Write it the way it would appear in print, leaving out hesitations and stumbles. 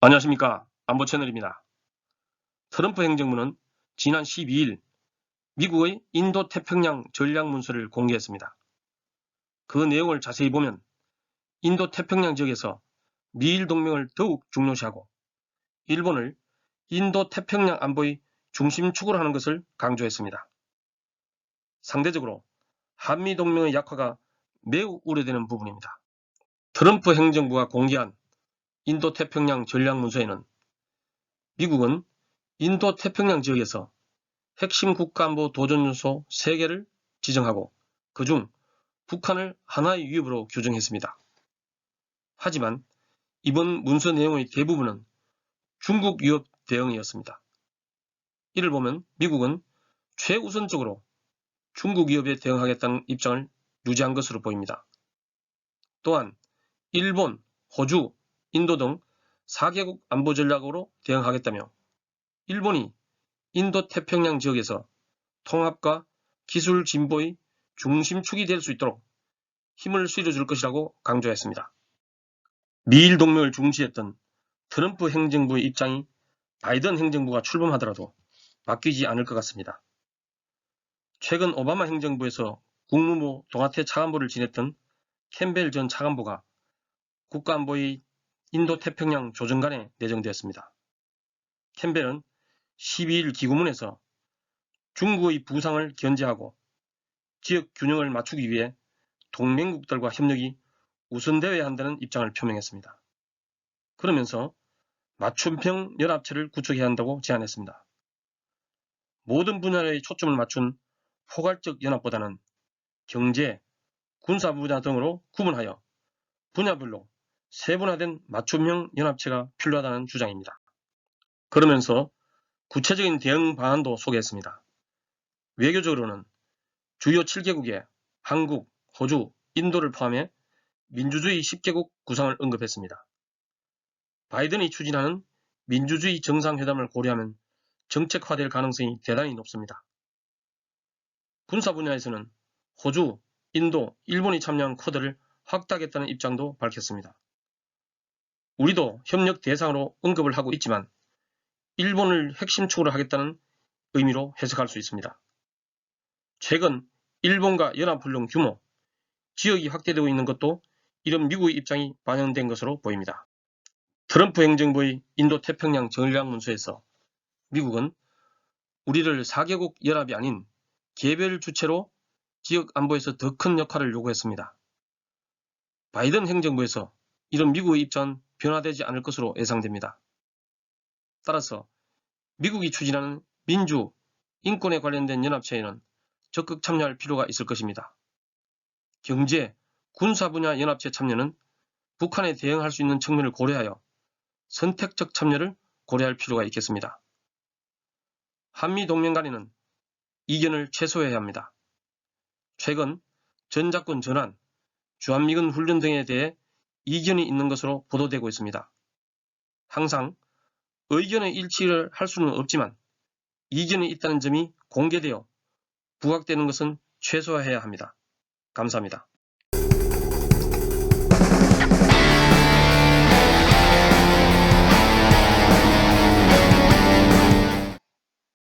안녕하십니까. 안보채널입니다. 트럼프 행정부는 지난 12일 미국의 인도태평양 전략문서를 공개했습니다. 그 내용을 자세히 보면 인도태평양 지역에서 미일 동맹을 더욱 중요시하고 일본을 인도태평양 안보의 중심축으로 하는 것을 강조했습니다. 상대적으로 한미동맹의 약화가 매우 우려되는 부분입니다. 트럼프 행정부가 공개한 인도태평양 전략문서에는 미국은 인도태평양 지역에서 핵심 국가안보 도전 요소 3개를 지정하고 그중 북한을 하나의 위협으로 규정했습니다. 하지만 이번 문서 내용의 대부분은 중국 위협 대응이었습니다. 이를 보면 미국은 최우선적으로 중국 위협에 대응하겠다는 입장을 유지한 것으로 보입니다. 또한 일본, 호주, 인도 등 4개국 안보 전략으로 대응하겠다며 일본이 인도태평양 지역에서 통합과 기술 진보의 중심축이 될 수 있도록 힘을 실어줄 것이라고 강조했습니다. 미일 동맹을 중시했던 트럼프 행정부의 입장이 바이든 행정부가 출범하더라도 바뀌지 않을 것 같습니다. 최근 오바마 행정부에서 국무부 동아태 차관보를 지냈던 캠벨 전 차관보가 국가안보의 인도태평양 조정관에 내정되었습니다. 캠벨은 12일 기고문에서 중국의 부상을 견제하고 지역 균형을 맞추기 위해 동맹국들과 협력이 우선되어야 한다는 입장을 표명했습니다. 그러면서 맞춤형 연합체를 구축해야 한다고 제안했습니다. 모든 분야의 초점을 맞춘 포괄적 연합보다는 경제, 군사 분야 등으로 구분하여 분야별로 세분화된 맞춤형 연합체가 필요하다는 주장입니다. 그러면서 구체적인 대응 방안도 소개했습니다. 외교적으로는 주요 7개국에 한국, 호주, 인도를 포함해 민주주의 10개국 구상을 언급했습니다. 바이든이 추진하는 민주주의 정상회담을 고려하면 정책화될 가능성이 대단히 높습니다. 군사 분야에서는 호주, 인도, 일본이 참여한 쿼드를 확대하겠다는 입장도 밝혔습니다. 우리도 협력 대상으로 언급을 하고 있지만 일본을 핵심축으로 하겠다는 의미로 해석할 수 있습니다. 최근 일본과 연합훈련 규모, 지역이 확대되고 있는 것도 이런 미국의 입장이 반영된 것으로 보입니다. 트럼프 행정부의 인도태평양 전략문서에서 미국은 우리를 4개국 연합이 아닌 개별 주체로 지역 안보에서 더 큰 역할을 요구했습니다. 바이든 행정부에서 이런 미국의 입장은 변화되지 않을 것으로 예상됩니다. 따라서 미국이 추진하는 민주, 인권에 관련된 연합체에는 적극 참여할 필요가 있을 것입니다. 경제, 군사 분야 연합체 참여는 북한에 대응할 수 있는 측면을 고려하여 선택적 참여를 고려할 필요가 있겠습니다. 한미 동맹 간에는 이견을 최소화해야 합니다. 최근 전작권 전환, 주한미군 훈련 등에 대해 이견이 있는 것으로 보도되고 있습니다. 항상 의견의 일치를 할 수는 없지만 이견이 있다는 점이 공개되어 부각되는 것은 최소화해야 합니다. 감사합니다.